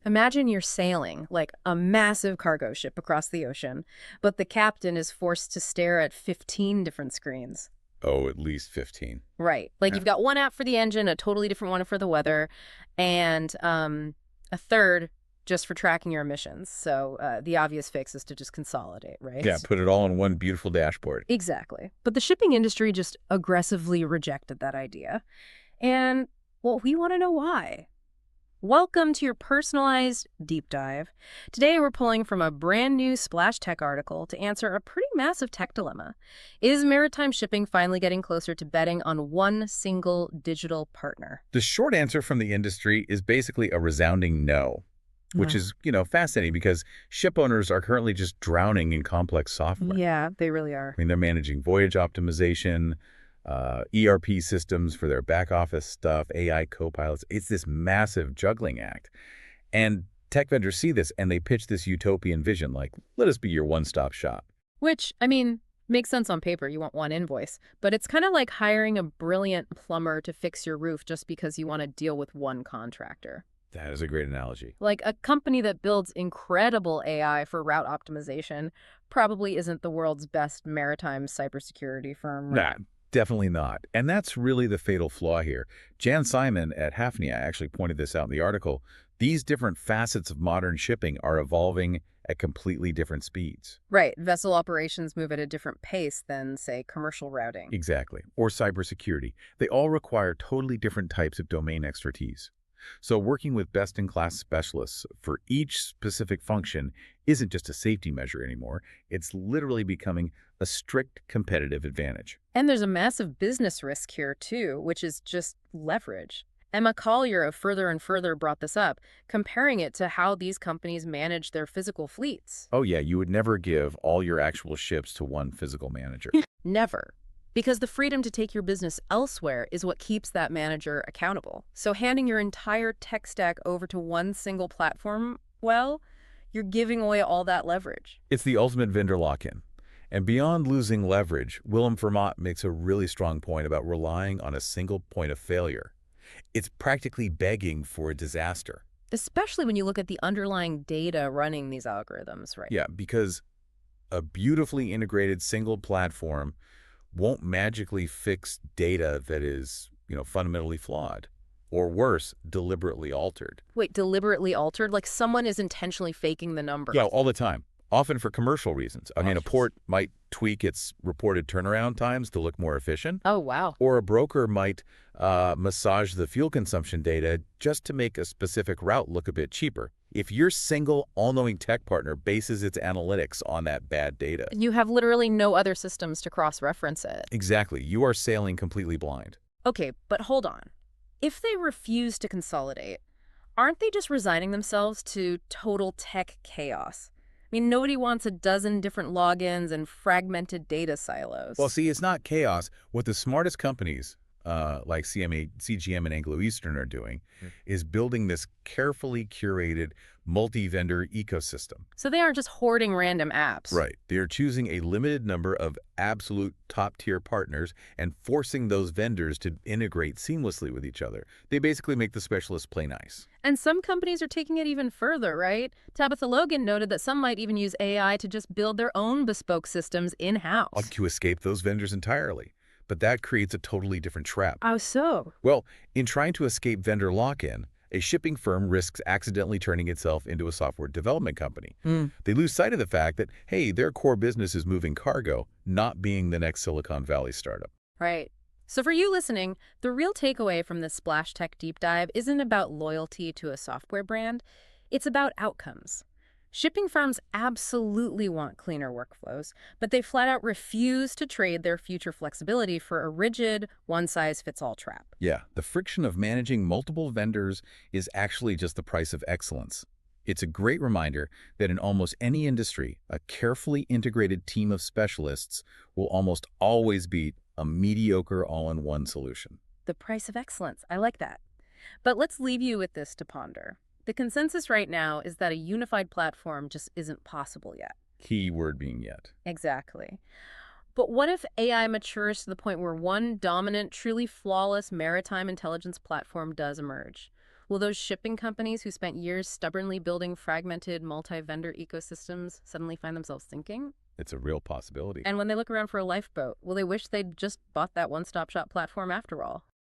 Imagine you're sailing, like a massive cargo ship across the ocean, but the captain is forced to stare at 15 different screens. Oh, at least 15. Right. Like Yeah. you've got one app for the engine, a totally different one for the weather, and a third just for tracking your emissions. So the obvious fix is to just consolidate, right? Yeah, put it all on one beautiful dashboard. Exactly. But the shipping industry just aggressively rejected that idea. And, well, we want to know why. Welcome to your personalized deep dive. Today we're pulling from a brand new Splash Tech article to answer a pretty massive tech dilemma. Is maritime shipping finally getting closer to betting on one single digital partner? The short answer from the industry is basically a resounding no, which Ugh. is, fascinating because ship owners are currently just drowning in complex software. Yeah, they really are. I mean, they're managing voyage optimization, ERP systems for their back office stuff, AI co-pilots. It's this massive juggling act. And tech vendors see this and they pitch this utopian vision like, let us be your one-stop shop. Which, I mean, makes sense on paper. You want one invoice. But it's kind of like hiring a brilliant plumber to fix your roof just because you want to deal with one contractor. That is a great analogy. Like a company that builds incredible AI for route optimization probably isn't the world's best maritime cybersecurity firm, right? Nah, definitely not. And that's really the fatal flaw here. Jan Simon at Hafnia actually pointed this out in the article. These different facets of modern shipping are evolving at completely different speeds. Right. Vessel operations move at a different pace than, say, commercial routing. Exactly. Or cybersecurity. They all require totally different types of domain expertise. So working with best-in-class specialists for each specific function isn't just a safety measure anymore. It's literally becoming a strict competitive advantage. And there's a massive business risk here, too, which is just leverage. Emma Collier of Further and Further brought this up, comparing it to how these companies manage their physical fleets. Oh yeah, you would never give all your actual ships to one physical manager. Never. Because the freedom to take your business elsewhere is what keeps that manager accountable. So handing your entire tech stack over to one single platform, well, you're giving away all that leverage. It's the ultimate vendor lock-in. And beyond losing leverage, Willem Vermont makes a really strong point about relying on a single point of failure. It's practically begging for a disaster. Especially when you look at the underlying data running these algorithms, right? Yeah, because a beautifully integrated single platform won't magically fix data that is, fundamentally flawed. Or worse, deliberately altered. Wait, deliberately altered? Like someone is intentionally faking the numbers? Yeah, all the time. Often for commercial reasons. I mean, a Gosh. port might tweak its reported turnaround times to look more efficient. Oh, wow. Or a broker might massage the fuel consumption data just to make a specific route look a bit cheaper. If your single all-knowing tech partner bases its analytics on that bad data, You have literally no other systems to cross-reference it. exactly, you are sailing completely blind. Okay, but hold on. If they refuse to consolidate, aren't they just resigning themselves to total tech chaos? I mean, nobody wants a dozen different logins and fragmented data silos. Well, see, it's not chaos. What the smartest companies, like CGM and Anglo Eastern are doing, is building this carefully curated multi-vendor ecosystem. So they aren't just hoarding random apps. Right. They are choosing a limited number of absolute top-tier partners and forcing those vendors to integrate seamlessly with each other. They basically make the specialists play nice. And some companies are taking it even further, right? Tabitha Logan noted that some might even use AI to just build their own bespoke systems in-house. To escape those vendors entirely. But that creates a totally different trap. How so? Well, in trying to escape vendor lock-in, a shipping firm risks accidentally turning itself into a software development company. They lose sight of the fact that, hey, their core business is moving cargo, not being the next Silicon Valley startup. Right. So for you listening, the real takeaway from this Splash Tech deep dive isn't about loyalty to a software brand. It's about outcomes. Shipping firms absolutely want cleaner workflows, but they flat out refuse to trade their future flexibility for a rigid, one-size-fits-all trap. Yeah, the friction of managing multiple vendors is actually just the price of excellence. It's a great reminder that in almost any industry, a carefully integrated team of specialists will almost always beat a mediocre all-in-one solution. The price of excellence. I like that. But let's leave you with this to ponder. The consensus right now is that a unified platform just isn't possible yet. Key word being yet. Exactly. But what if AI matures to the point where one dominant, truly flawless maritime intelligence platform does emerge? Will those shipping companies who spent years stubbornly building fragmented multi-vendor ecosystems suddenly find themselves sinking? It's a real possibility. And when they look around for a lifeboat, will they wish they'd just bought that one-stop shop platform after all?